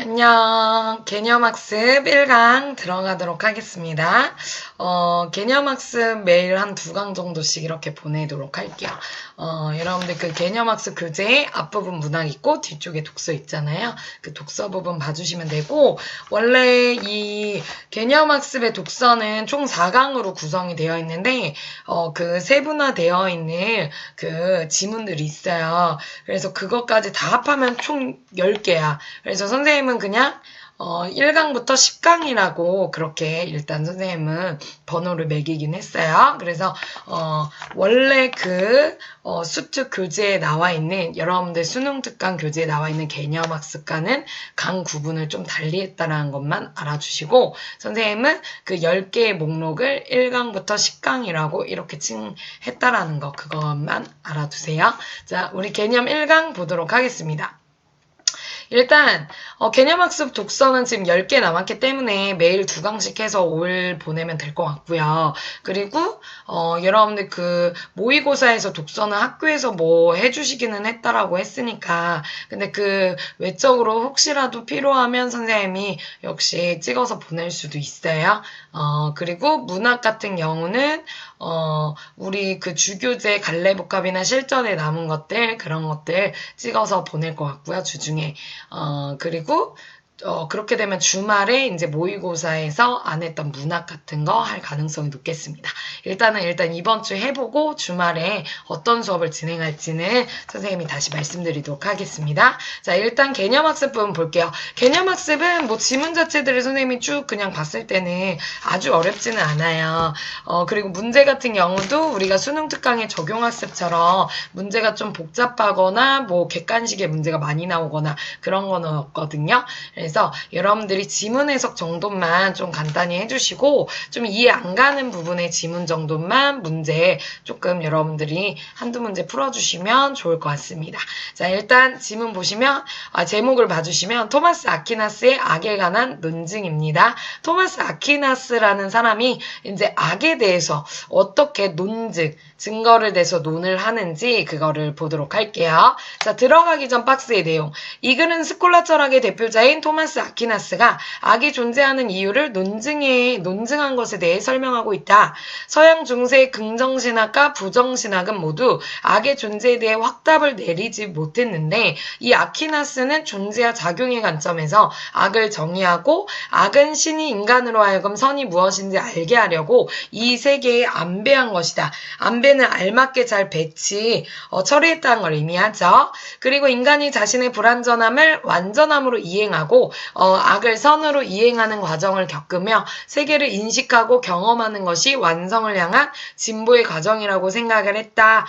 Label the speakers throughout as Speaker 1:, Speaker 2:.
Speaker 1: 안녕. 개념학습 1강 들어가도록 하겠습니다. 개념학습 매일 한 2강 정도씩 이렇게 보내도록 할게요. 여러분들 그 개념학습 교재 앞부분 문학 있고 뒤쪽에 독서 있잖아요. 그 독서 부분 봐주시면 되고, 원래 이 개념학습의 독서는 총 4강으로 구성이 되어 있는데, 그 세분화되어 있는 그 지문들이 있어요. 그래서 그것까지 다 합하면 총 10개야. 그래서 선생님은 그냥 1강부터 10강이라고 그렇게 일단 선생님은 번호를 매기긴 했어요. 그래서 원래 그 수특 교재에 나와 있는, 여러분들 수능 특강 교재에 나와 있는 개념학습과는 강 구분을 좀 달리 했다는 것만 알아주시고, 선생님은 그 10개의 목록을 1강부터 10강이라고 이렇게 칭했다라는 거, 그것만 알아두세요. 자, 우리 개념 1강 보도록 하겠습니다. 일단 개념학습 독서는 지금 10개 남았기 때문에 매일 2강씩 해서 올 보내면 될 것 같고요. 그리고 여러분들 그 모의고사에서 독서는 학교에서 뭐 해주시기는 했다라고 했으니까, 근데 그 외적으로 혹시라도 필요하면 선생님이 역시 찍어서 보낼 수도 있어요. 그리고 문학 같은 경우는 우리 그 주교재 갈래복합이나 실전에 남은 것들, 그런 것들 찍어서 보낼 것 같고요, 주중에. 그리고 그렇게 되면 주말에 이제 모의고사에서 안 했던 문학 같은 거 할 가능성이 높겠습니다. 일단 이번 주 해보고 주말에 어떤 수업을 진행할지는 선생님이 다시 말씀드리도록 하겠습니다. 자, 일단 개념학습 부분 볼게요. 개념학습은 뭐 지문 자체들을 선생님이 쭉 그냥 봤을 때는 아주 어렵지는 않아요. 그리고 문제 같은 경우도 우리가 수능 특강의 적용학습처럼 문제가 좀 복잡하거나 뭐 객관식의 문제가 많이 나오거나 그런 거는 없거든요. 그래서 여러분들이 지문 해석 정도만 좀 간단히 해주시고, 좀 이해 안 가는 부분의 지문 정도만 문제 조금 여러분들이 한두 문제 풀어주시면 좋을 것 같습니다. 자, 일단 지문 보시면, 제목을 봐주시면 토마스 아퀴나스의 악에 관한 논증입니다. 토마스 아퀴나스라는 사람이 이제 악에 대해서 어떻게 증거를 대서 논을 하는지 그거를 보도록 할게요. 자, 들어가기 전 박스의 내용. 이 글은 스콜라 철학의 대표자인 토마스 아퀴나스가 악이 존재하는 이유를 논증한 것에 대해 설명하고 있다. 서양 중세의 긍정신학과 부정신학은 모두 악의 존재에 대해 확답을 내리지 못했는데, 이 아퀴나스는 존재와 작용의 관점에서 악을 정의하고, 악은 신이 인간으로 하여금 선이 무엇인지 알게 하려고 이 세계에 안배한 것이다. 안배는 알맞게 잘 처리했다는 걸 의미하죠. 그리고 인간이 자신의 불완전함을 완전함으로 이행하고 악을 선으로 이행하는 과정을 겪으며 세계를 인식하고 경험하는 것이 완성을 향한 진보의 과정이라고 생각을 했다.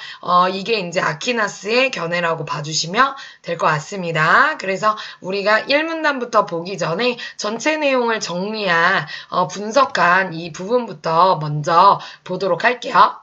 Speaker 1: 이게 이제 아퀴나스의 견해라고 봐주시면 될 것 같습니다. 그래서 우리가 1문단부터 보기 전에 전체 내용을 정리한 분석한 이 부분부터 먼저 보도록 할게요.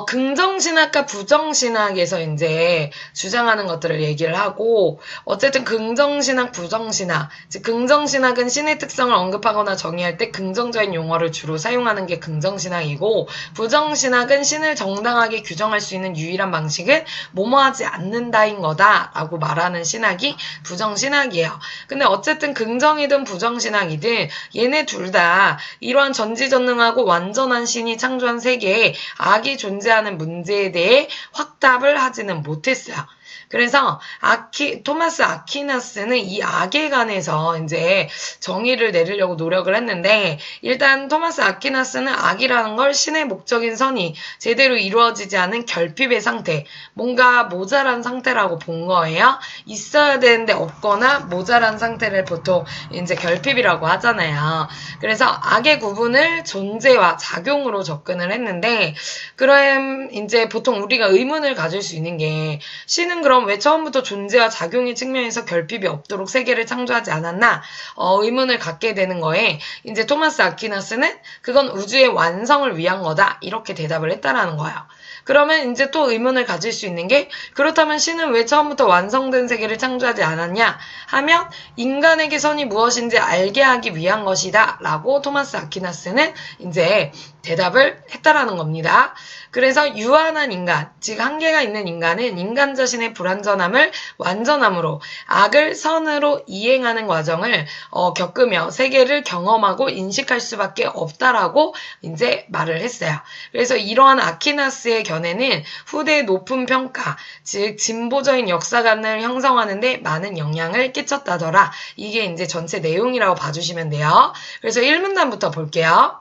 Speaker 1: 긍정신학과 부정신학에서 이제 주장하는 것들을 얘기를 하고, 어쨌든 긍정신학, 부정신학, 즉 긍정신학은 신의 특성을 언급하거나 정의할 때 긍정적인 용어를 주로 사용하는 게 긍정신학이고, 부정신학은 신을 정당하게 규정할 수 있는 유일한 방식은 뭐뭐하지 않는다인 거다라고 말하는 신학이 부정신학이에요. 근데 어쨌든 긍정이든 부정신학이든 얘네 둘 다 이러한 전지전능하고 완전한 신이 창조한 세계에 악이 존재하는 문제에 대해 확답을 하지는 못했어요. 그래서 토마스 아퀴나스는 이 악에 관해서 이제 정의를 내리려고 노력을 했는데, 일단 토마스 아퀴나스는 악이라는 걸 신의 목적인 선이 제대로 이루어지지 않은 결핍의 상태, 뭔가 모자란 상태라고 본 거예요. 있어야 되는데 없거나 모자란 상태를 보통 이제 결핍이라고 하잖아요. 그래서 악의 구분을 존재와 작용으로 접근을 했는데, 그럼 이제 보통 우리가 의문을 가질 수 있는 게, 신은 그럼 왜 처음부터 존재와 작용의 측면에서 결핍이 없도록 세계를 창조하지 않았나? 의문을 갖게 되는 거에 이제 토마스 아퀴나스는 그건 우주의 완성을 위한 거다, 이렇게 대답을 했다라는 거예요. 그러면 이제 또 의문을 가질 수 있는 게, 그렇다면 신은 왜 처음부터 완성된 세계를 창조하지 않았냐 하면 인간에게 선이 무엇인지 알게 하기 위한 것이다 라고 토마스 아퀴나스는 이제 대답을 했다라는 겁니다. 그래서 유한한 인간, 즉 한계가 있는 인간은 인간 자신의 불완전함을 완전함으로 악을 선으로 이행하는 과정을 겪으며 세계를 경험하고 인식할 수밖에 없다라고 이제 말을 했어요. 그래서 이러한 아퀴나스의 견해는 후대의 높은 평가, 즉 진보적인 역사관을 형성하는 데 많은 영향을 끼쳤다더라. 이게 이제 전체 내용이라고 봐주시면 돼요. 그래서 1문단부터 볼게요.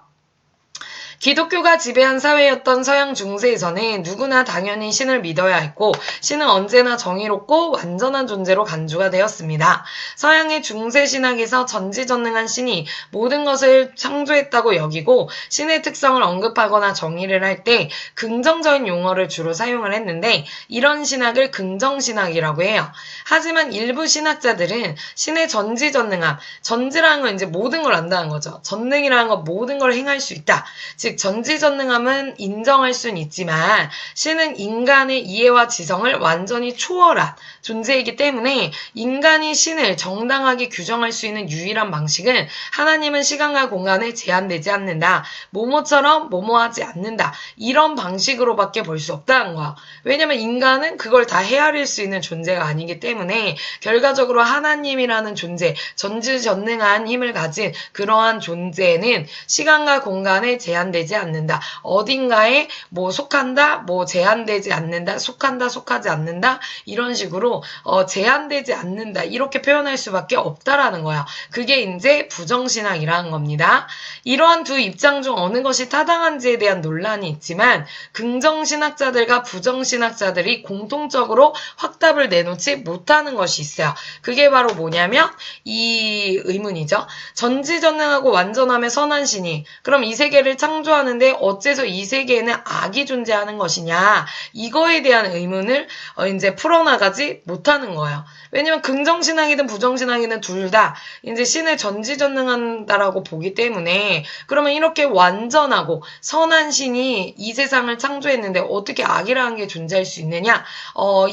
Speaker 1: 기독교가 지배한 사회였던 서양 중세에서는 누구나 당연히 신을 믿어야 했고 신은 언제나 정의롭고 완전한 존재로 간주가 되었습니다. 서양의 중세 신학에서 전지전능한 신이 모든 것을 창조했다고 여기고 신의 특성을 언급하거나 정의를 할 때 긍정적인 용어를 주로 사용을 했는데 이런 신학을 긍정신학이라고 해요. 하지만 일부 신학자들은 신의 전지전능함, 전지라는 건 이제 모든 걸 안다는 거죠. 전능이라는 건 모든 걸 행할 수 있다. 즉 전지전능함은 인정할 수는 있지만 신은 인간의 이해와 지성을 완전히 초월한 존재이기 때문에 인간이 신을 정당하게 규정할 수 있는 유일한 방식은 하나님은 시간과 공간에 제한되지 않는다. 뭐뭐처럼 뭐뭐하지 않는다. 이런 방식으로밖에 볼 수 없다는 거야. 왜냐면 인간은 그걸 다 헤아릴 수 있는 존재가 아니기 때문에 결과적으로 하나님이라는 존재, 전지전능한 힘을 가진 그러한 존재는 시간과 공간에 제한되지 않는다. 어딘가에 뭐 속한다, 뭐 제한되지 않는다, 속한다, 속하지 않는다 이런 식으로 제한되지 않는다 이렇게 표현할 수밖에 없다라는 거야. 그게 이제 부정신학이라는 겁니다. 이러한 두 입장 중 어느 것이 타당한지에 대한 논란이 있지만 긍정신학자들과 부정신학자들이 공통적으로 확답을 내놓지 못하는 것이 있어요. 그게 바로 뭐냐면 이 의문이죠. 전지전능하고 완전함의 선한 신이 그럼 이 세계를 창조하는데 어째서 이 세계에는 악이 존재하는 것이냐 이거에 대한 의문을 이제 풀어나가지 못하는 거예요. 왜냐면 긍정신학이든 부정신학이든 둘 다 이제 신을 전지전능한다라고 보기 때문에 그러면 이렇게 완전하고 선한 신이 이 세상을 창조했는데 어떻게 악이라는 게 존재할 수 있느냐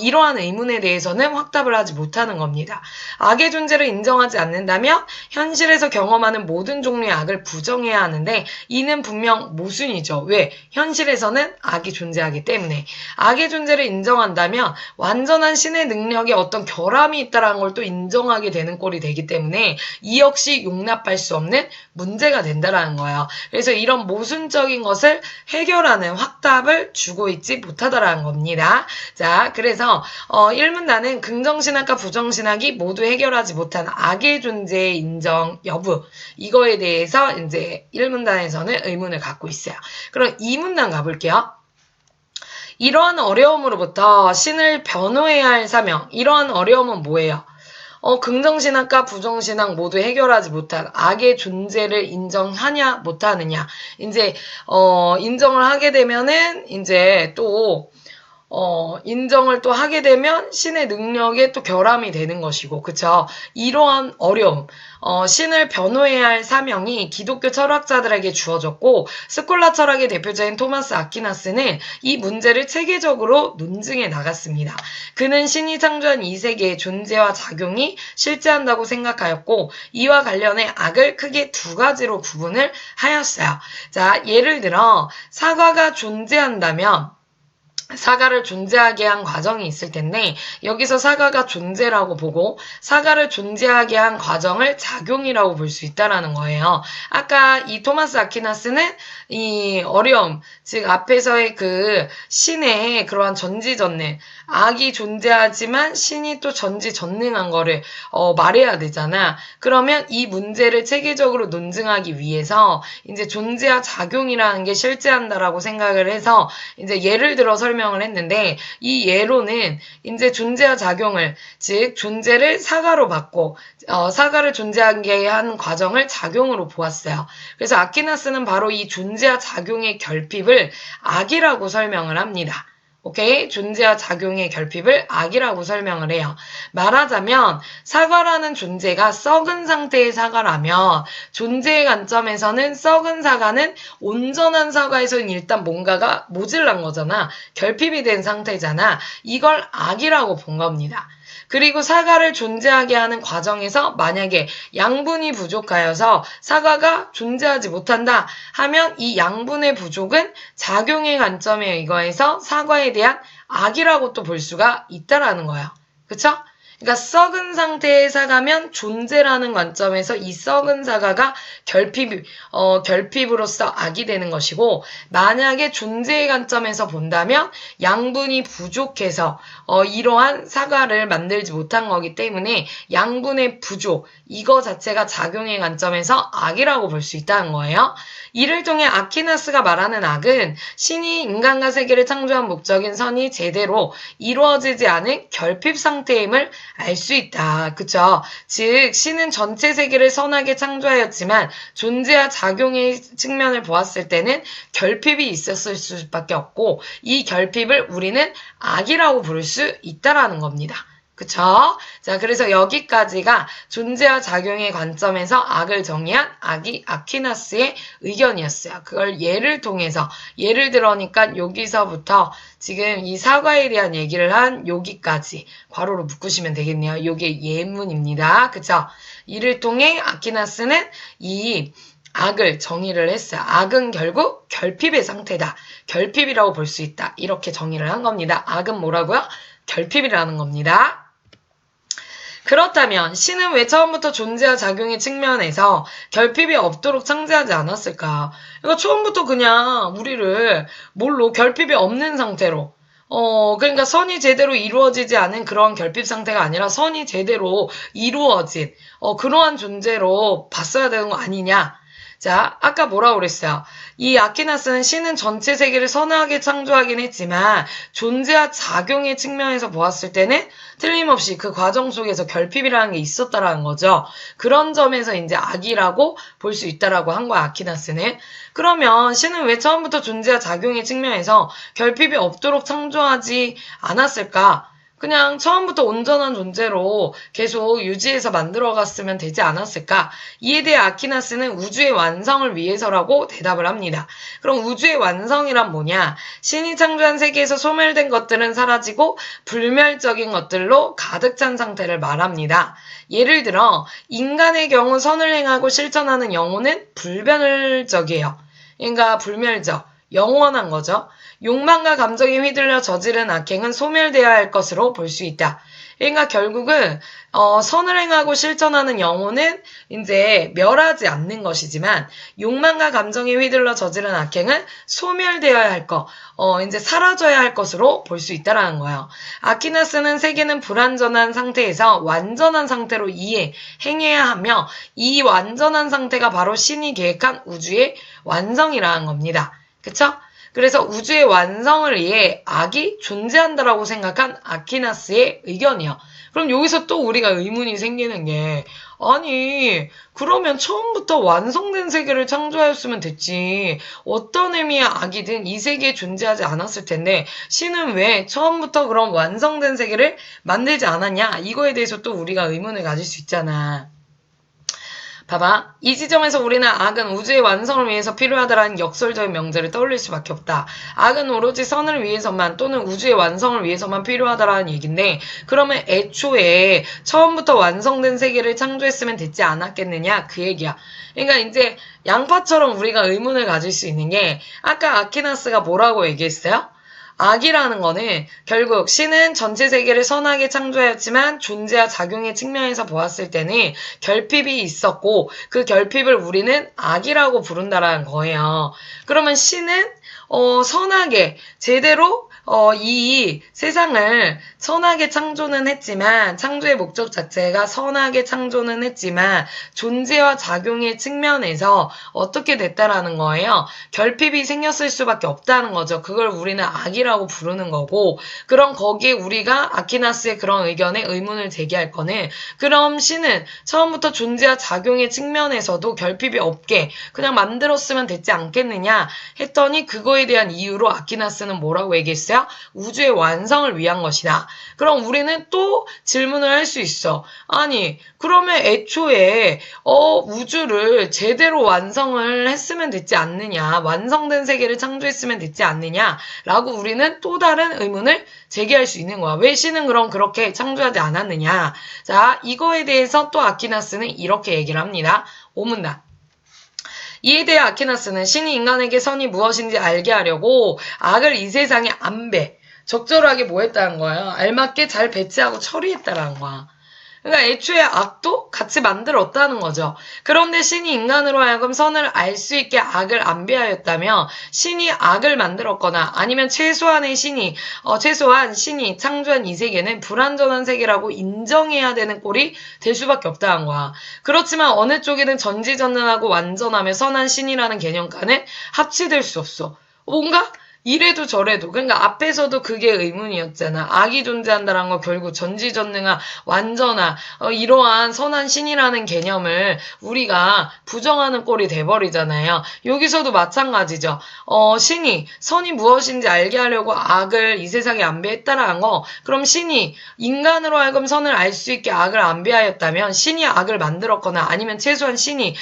Speaker 1: 이러한 의문에 대해서는 확답을 하지 못하는 겁니다. 악의 존재를 인정하지 않는다면 현실에서 경험하는 모든 종류의 악을 부정해야 하는데 이는 분명 모순이죠. 왜? 현실에서는 악이 존재하기 때문에 악의 존재를 인정한다면 완전한 신의 능력에 어떤 결함이 있다는 걸 또 인정하게 되는 꼴이 되기 때문에 이 역시 용납할 수 없는 문제가 된다라는 거예요. 그래서 이런 모순적인 것을 해결하는 확답을 주고 있지 못하다라는 겁니다. 자, 그래서 1문단은 긍정신학과 부정신학이 모두 해결하지 못한 악의 존재의 인정 여부 이거에 대해서 이제 1문단에서는 의문을 갖고 있어요. 그럼 2문단 가볼게요. 이러한 어려움으로부터 신을 변호해야 할 사명. 이러한 어려움은 뭐예요? 긍정신학과 부정신학 모두 해결하지 못한 악의 존재를 인정하냐 못하느냐. 이제 인정을 하게 되면은 이제 또 인정을 또 하게 되면 신의 능력에 또 결함이 되는 것이고, 그쵸? 이러한 어려움, 신을 변호해야 할 사명이 기독교 철학자들에게 주어졌고, 스콜라 철학의 대표자인 토마스 아퀴나스는 이 문제를 체계적으로 논증해 나갔습니다. 그는 신이 창조한 이 세계의 존재와 작용이 실제한다고 생각하였고, 이와 관련해 악을 크게 두 가지로 구분을 하였어요. 자, 예를 들어, 사과가 존재한다면, 사과를 존재하게 한 과정이 있을 텐데 여기서 사과가 존재라고 보고 사과를 존재하게 한 과정을 작용이라고 볼 수 있다라는 거예요. 아까 이 토마스 아퀴나스는 이 어려움, 즉 앞에서의 그 신의 그러한 전지전능, 악이 존재하지만 신이 또 전지전능한 거를 말해야 되잖아. 그러면 이 문제를 체계적으로 논증하기 위해서 이제 존재와 작용이라는 게 실제한다라고 생각을 해서 이제 예를 들어 설명을 했는데 이 예로는 이제 존재와 작용을 즉 존재를 사과로 받고 사과를 존재하게 한 과정을 작용으로 보았어요. 그래서 아퀴나스는 바로 이 존재와 작용의 결핍을 악이라고 설명을 합니다. 오케이? 존재와 작용의 결핍을 악이라고 설명을 해요. 말하자면 사과라는 존재가 썩은 상태의 사과라면 존재의 관점에서는 썩은 사과는 온전한 사과에서는 일단 뭔가가 모질란 거잖아. 결핍이 된 상태잖아. 이걸 악이라고 본 겁니다. 그리고 사과를 존재하게 하는 과정에서 만약에 양분이 부족하여서 사과가 존재하지 못한다 하면 이 양분의 부족은 작용의 관점에 의거해서 사과에 대한 악이라고 또 볼 수가 있다라는 거예요. 그쵸? 그러니까 썩은 상태의 사과면 존재라는 관점에서 이 썩은 사과가 결핍으로서 악이 되는 것이고, 만약에 존재의 관점에서 본다면 양분이 부족해서 이러한 사과를 만들지 못한 거기 때문에 양분의 부족, 이거 자체가 작용의 관점에서 악이라고 볼 수 있다는 거예요. 이를 통해 아퀴나스가 말하는 악은 신이 인간과 세계를 창조한 목적인 선이 제대로 이루어지지 않은 결핍 상태임을 알 수 있다. 그쵸? 즉 신은 전체 세계를 선하게 창조하였지만 존재와 작용의 측면을 보았을 때는 결핍이 있었을 수밖에 없고 이 결핍을 우리는 악이라고 부를 수 있다라는 겁니다. 그쵸? 자, 그래서 여기까지가 존재와 작용의 관점에서 악을 정의한 아퀴나스의 의견이었어요. 그걸 예를 통해서, 예를 들어니까 여기서부터 지금 이 사과에 대한 얘기를 한 여기까지 괄호로 묶으시면 되겠네요. 요게 예문입니다. 그쵸? 이를 통해 아퀴나스는 이 악을 정의를 했어요. 악은 결국 결핍의 상태다. 결핍이라고 볼 수 있다. 이렇게 정의를 한 겁니다. 악은 뭐라고요? 결핍이라는 겁니다. 그렇다면 신은 왜 처음부터 존재와 작용의 측면에서 결핍이 없도록 창조하지 않았을까? 그러니까 처음부터 그냥 우리를 결핍이 없는 상태로 그러니까 선이 제대로 이루어지지 않은 그런 결핍 상태가 아니라 선이 제대로 이루어진 그러한 존재로 봤어야 되는 거 아니냐? 자, 아까 뭐라고 그랬어요? 이 아퀴나스는 신은 전체 세계를 선하게 창조하긴 했지만 존재와 작용의 측면에서 보았을 때는 틀림없이 그 과정 속에서 결핍이라는 게 있었다라는 거죠. 그런 점에서 이제 악이라고 볼 수 있다라고 한 거야, 아퀴나스는. 그러면 신은 왜 처음부터 존재와 작용의 측면에서 결핍이 없도록 창조하지 않았을까? 그냥 처음부터 온전한 존재로 계속 유지해서 만들어갔으면 되지 않았을까? 이에 대해 아퀴나스는 우주의 완성을 위해서라고 대답을 합니다. 그럼 우주의 완성이란 뭐냐? 신이 창조한 세계에서 소멸된 것들은 사라지고 불멸적인 것들로 가득 찬 상태를 말합니다. 예를 들어 인간의 경우 선을 행하고 실천하는 영혼은 불변적이에요. 그러니까 불멸적. 영원한 거죠. 욕망과 감정에 휘둘려 저지른 악행은 소멸되어야 할 것으로 볼 수 있다. 그러니까 결국은 선을 행하고 실천하는 영혼은 이제 멸하지 않는 것이지만 욕망과 감정에 휘둘러 저지른 악행은 소멸되어야 할 것, 이제 사라져야 할 것으로 볼 수 있다라는 거예요. 아퀴나스는 세계는 불완전한 상태에서 완전한 상태로 행해야 하며 이 완전한 상태가 바로 신이 계획한 우주의 완성이라는 겁니다. 그쵸? 그래서 우주의 완성을 위해 악이 존재한다라고 생각한 아퀴나스의 의견이요. 그럼 여기서 또 우리가 의문이 생기는 게 아니 그러면 처음부터 완성된 세계를 창조하였으면 됐지. 어떤 의미의 악이든 이 세계에 존재하지 않았을 텐데 신은 왜 처음부터 그런 완성된 세계를 만들지 않았냐. 이거에 대해서 또 우리가 의문을 가질 수 있잖아. 봐봐. 이 지점에서 우리는 악은 우주의 완성을 위해서 필요하다라는 역설적인 명제를 떠올릴 수밖에 없다. 악은 오로지 선을 위해서만 또는 우주의 완성을 위해서만 필요하다라는 얘기인데 그러면 애초에 처음부터 완성된 세계를 창조했으면 됐지 않았겠느냐 그 얘기야. 그러니까 이제 양파처럼 우리가 의문을 가질 수 있는 게 아까 아퀴나스가 뭐라고 얘기했어요? 악이라는 거는 결국 신은 전체 세계를 선하게 창조하였지만 존재와 작용의 측면에서 보았을 때는 결핍이 있었고 그 결핍을 우리는 악이라고 부른다라는 거예요. 그러면 신은 선하게 제대로 이 세상을 선하게 창조는 했지만 창조의 목적 자체가 선하게 창조는 했지만 존재와 작용의 측면에서 어떻게 됐다라는 거예요. 결핍이 생겼을 수밖에 없다는 거죠. 그걸 우리는 악이라고 부르는 거고 그럼 거기에 우리가 아퀴나스의 그런 의견에 의문을 제기할 거는 그럼 신은 처음부터 존재와 작용의 측면에서도 결핍이 없게 그냥 만들었으면 됐지 않겠느냐 했더니 그거에 대한 이유로 아퀴나스는 뭐라고 얘기했어요? 것이야? 우주의 완성을 위한 것이다. 그럼 우리는 또 질문을 할 수 있어. 아니, 그러면 애초에 우주를 제대로 완성을 했으면 됐지 않느냐, 완성된 세계를 창조했으면 됐지 않느냐라고 우리는 또 다른 의문을 제기할 수 있는 거야. 왜 신은 그럼 그렇게 창조하지 않았느냐? 자, 이거에 대해서 또 아퀴나스는 이렇게 얘기를 합니다. 오문단. 이에 대해 아퀴나스는 신이 인간에게 선이 무엇인지 알게 하려고 악을 이 세상에 안배, 적절하게 뭐 했다는 거예요? 알맞게 잘 배치하고 처리했다라는 거야. 그러니까 애초에 악도 같이 만들었다는 거죠. 그런데 신이 인간으로 하여금 선을 알 수 있게 악을 안배하였다면 신이 악을 만들었거나 아니면 최소한 신이 창조한 이 세계는 불완전한 세계라고 인정해야 되는 꼴이 될 수밖에 없다는 거야. 그렇지만 어느 쪽에는 전지전능하고 완전하며 선한 신이라는 개념과는 합치될 수 없어. 뭔가 이래도 저래도. 그러니까 앞에서도 그게 의문이었잖아. 악이 존재한다는 거 결국 전지전능한 완전한 이러한 선한 신이라는 개념을 우리가 부정하는 꼴이 돼버리잖아요. 여기서도 마찬가지죠. 신이 선이 무엇인지 알게 하려고 악을 이 세상에 안배했다라는 거. 그럼 신이 인간으로 하여금 선을 알 수 있게 악을 안배하였다면 신이 악을 만들었거나 아니면 최소한 신이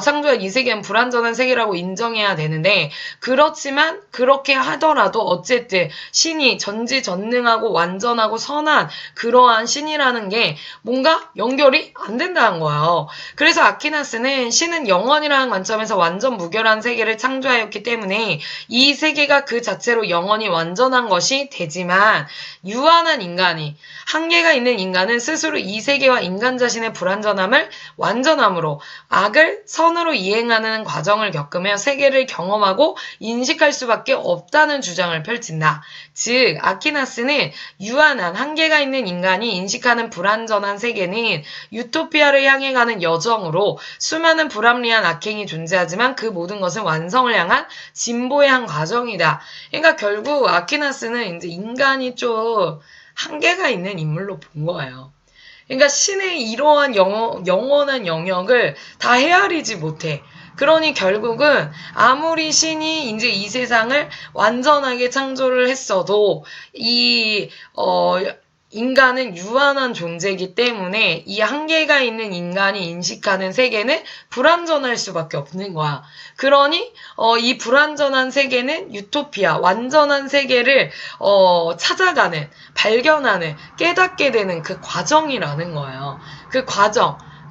Speaker 1: 창조한 이 세계는 불완전한 세계라고 인정해야 되는데 그렇지만 그렇게 하더라도 어쨌든 신이 전지전능하고 완전하고 선한 그러한 신이라는 게 뭔가 연결이 안 된다는 거예요. 그래서 아퀴나스는 신은 영원이라는 관점에서 완전 무결한 세계를 창조하였기 때문에 이 세계가 그 자체로 영원히 완전한 것이 되지만 유한한 인간이 한계가 있는 인간은 스스로 이 세계와 인간 자신의 불완전함을 완전함으로 악을 선으로 이행하는 과정을 겪으며 세계를 경험하고 인식할 수밖에 없다는 주장을 펼친다. 즉 아퀴나스는 유한한 한계가 있는 인간이 인식하는 불완전한 세계는 유토피아를 향해 가는 여정으로 수많은 불합리한 악행이 존재하지만 그 모든 것은 완성을 향한 진보의 한 과정이다. 그러니까 결국 아퀴나스는 이제 인간이 좀 한계가 있는 인물로 본 거예요. 그러니까 신의 이러한 영원한 영역을 다 헤아리지 못해. 그러니 결국은 아무리 신이 이제 이 세상을 완전하게 창조를 했어도 인간은 유한한 존재이기 때문에 이 한계가 있는 인간이 인식하는 세계는 불완전할 수밖에 없는 거야. 그러니 이 불완전한 세계는 유토피아, 완전한 세계를 찾아가는, 발견하는, 깨닫게 되는 그 과정이라는 거예요.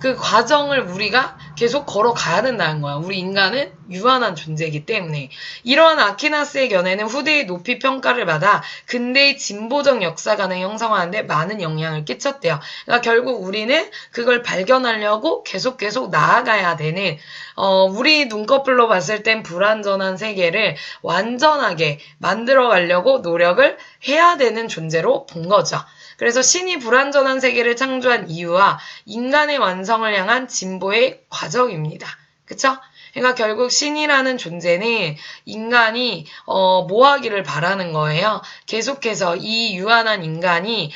Speaker 1: 그 과정을 우리가 계속 걸어가야 된다는 거야. 우리 인간은 유한한 존재이기 때문에. 이러한 아퀴나스의 견해는 후대의 높이 평가를 받아 근대의 진보적 역사관을 형성하는데 많은 영향을 끼쳤대요. 그러니까 결국 우리는 그걸 발견하려고 계속 나아가야 되는 우리 눈꺼풀로 봤을 땐 불완전한 세계를 완전하게 만들어가려고 노력을 해야 되는 존재로 본 거죠. 그래서 신이 불완전한 세계를 창조한 이유와 인간의 완성을 향한 진보의 과정입니다. 그쵸? 그러니까 결국 신이라는 존재는 인간이 뭐 하기를 바라는 거예요. 계속해서 이 유한한 인간이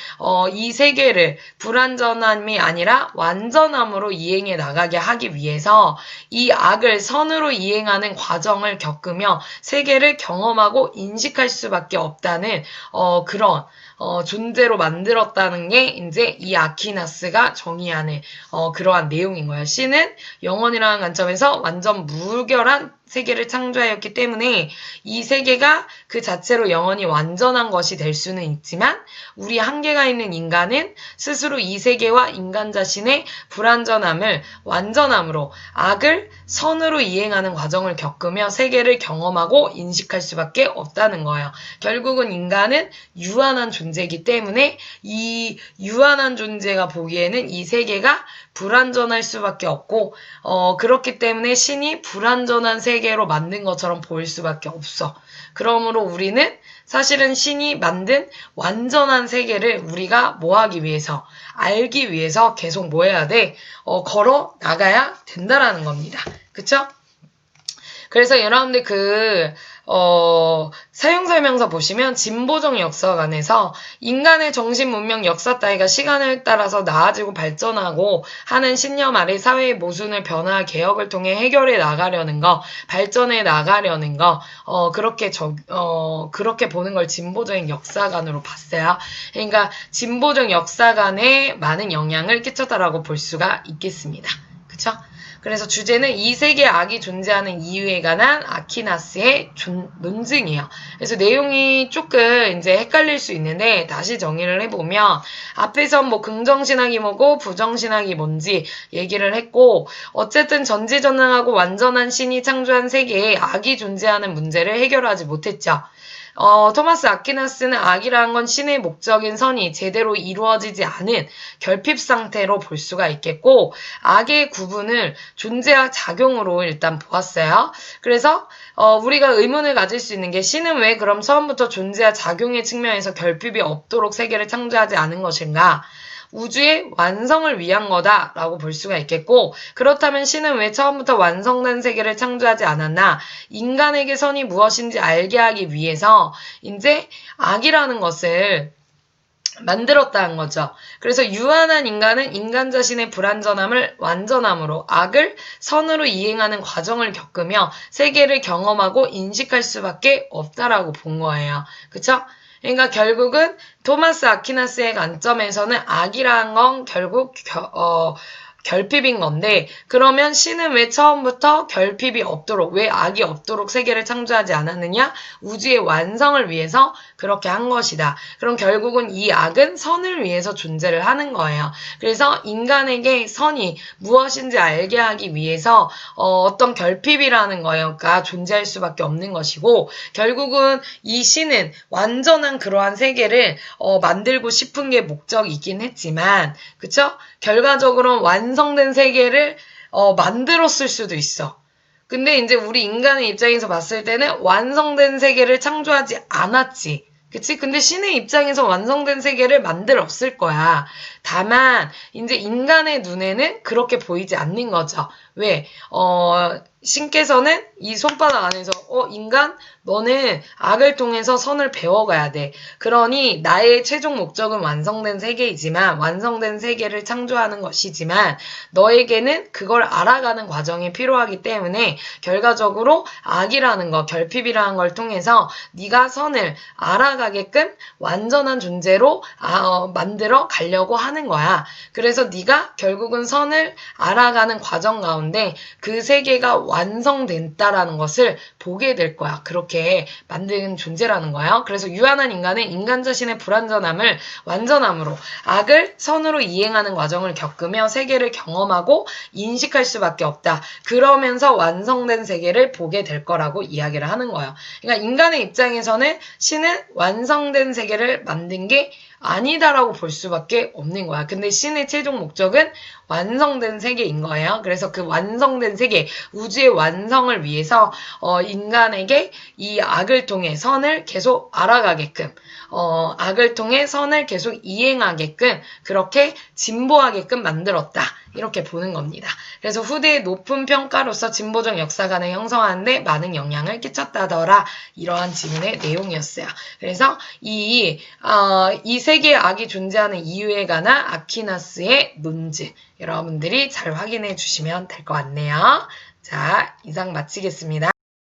Speaker 1: 이 세계를 불완전함이 아니라 완전함으로 이행해 나가게 하기 위해서 이 악을 선으로 이행하는 과정을 겪으며 세계를 경험하고 인식할 수밖에 없다는 그런 존재로 만들었다는 게 이제 이 아퀴나스가 정의하는 그러한 내용인 거예요. 신은 영원이라는 관점에서 완전 무결한 세계를 창조하였기 때문에 이 세계가 그 자체로 영원히 완전한 것이 될 수는 있지만 우리 한계가 있는 인간은 스스로 이 세계와 인간 자신의 불완전함을 완전함으로 악을 선으로 이행하는 과정을 겪으며 세계를 경험하고 인식할 수밖에 없다는 거예요. 결국은 인간은 유한한 존재이기 때문에 이 유한한 존재가 보기에는 이 세계가 불완전할 수밖에 없고 그렇기 때문에 신이 불완전한 세계로 만든 것처럼 보일 수밖에 없어. 그러므로 우리는 사실은 신이 만든 완전한 세계를 우리가 뭐 하기 위해서 알기 위해서 계속 뭐 해야 돼? 걸어 나가야 된다라는 겁니다. 그쵸? 그래서 여러분들 사용설명서 보시면 진보적 역사관에서 인간의 정신, 문명, 역사 따위가 시간을 따라서 나아지고 발전하고 하는 신념 아래 사회의 모순을 변화, 개혁을 통해 해결해 나가려는 거, 발전해 나가려는 거, 그렇게 보는 걸 진보적인 역사관으로 봤어요. 그러니까 진보적 역사관에 많은 영향을 끼쳤다라고 볼 수가 있겠습니다. 그쵸? 그래서 주제는 이 세계에 악이 존재하는 이유에 관한 아퀴나스의 논증이에요. 그래서 내용이 조금 이제 헷갈릴 수 있는데 다시 정의를 해보면 앞에선 뭐 긍정신학이 뭐고 부정신학이 뭔지 얘기를 했고 어쨌든 전지전능하고 완전한 신이 창조한 세계에 악이 존재하는 문제를 해결하지 못했죠. 토마스 아퀴나스는 악이라는 건 신의 목적인 선이 제대로 이루어지지 않은 결핍 상태로 볼 수가 있겠고 악의 구분을 존재와 작용으로 일단 보았어요. 그래서 우리가 의문을 가질 수 있는 게 신은 왜 그럼 처음부터 존재와 작용의 측면에서 결핍이 없도록 세계를 창조하지 않은 것인가? 우주의 완성을 위한 거다라고 볼 수가 있겠고 그렇다면 신은 왜 처음부터 완성된 세계를 창조하지 않았나? 인간에게 선이 무엇인지 알게 하기 위해서 이제 악이라는 것을 만들었다는 거죠. 그래서 유한한 인간은 인간 자신의 불완전함을 완전함으로 악을 선으로 이행하는 과정을 겪으며 세계를 경험하고 인식할 수밖에 없다라고 본 거예요. 그쵸? 그러니까 결국은 토마스 아퀴나스의 관점에서는 악이라는 건 결국 결핍인 건데 그러면 신은 왜 처음부터 결핍이 없도록 왜 악이 없도록 세계를 창조하지 않았느냐? 우주의 완성을 위해서 그렇게 한 것이다. 그럼 결국은 이 악은 선을 위해서 존재를 하는 거예요. 그래서 인간에게 선이 무엇인지 알게 하기 위해서 어떤 결핍이라는 거가 존재할 수밖에 없는 것이고 결국은 이 신은 완전한 그러한 세계를 만들고 싶은 게 목적이긴 했지만 그쵸? 결과적으로는 완성된 세계를 만들었을 수도 있어. 근데 이제 우리 인간의 입장에서 봤을 때는 완성된 세계를 창조하지 않았지. 그치? 근데 신의 입장에서 완성된 세계를 만들었을 거야. 다만 이제 인간의 눈에는 그렇게 보이지 않는 거죠. 왜? 신께서는 이 손바닥 안에서 인간 너는 악을 통해서 선을 배워가야 돼. 그러니 나의 최종 목적은 완성된 세계이지만 완성된 세계를 창조하는 것이지만 너에게는 그걸 알아가는 과정이 필요하기 때문에 결과적으로 악이라는 거, 결핍이라는 걸 통해서 네가 선을 알아가게끔 완전한 존재로 만들어 가려고 하는 거야. 그래서 네가 결국은 선을 알아가는 과정 가운데 그 세계가 완성됐다라는 것을 보게 될 거야. 그렇게 만든 존재라는 거예요. 그래서 유한한 인간은 인간 자신의 불완전함을 완전함으로 악을 선으로 이행하는 과정을 겪으며 세계를 경험하고 인식할 수밖에 없다. 그러면서 완성된 세계를 보게 될 거라고 이야기를 하는 거예요. 그러니까 인간의 입장에서는 신은 완성된 세계를 만든 게 아니다라고 볼 수밖에 없는 거야. 근데 신의 최종 목적은 완성된 세계인 거예요. 그래서 그 완성된 세계, 우주의 완성을 위해서 인간에게 이 악을 통해 선을 계속 알아가게끔 악을 통해 선을 계속 이행하게끔 그렇게 진보하게끔 만들었다. 이렇게 보는 겁니다. 그래서 후대의 높은 평가로서 진보적 역사관을 형성하는 데 많은 영향을 끼쳤다더라. 이러한 질문의 내용이었어요. 그래서 이 세계에 악이 존재하는 이유에 관한 아퀴나스의 논증 여러분들이 잘 확인해 주시면 될 것 같네요. 자, 이상 마치겠습니다.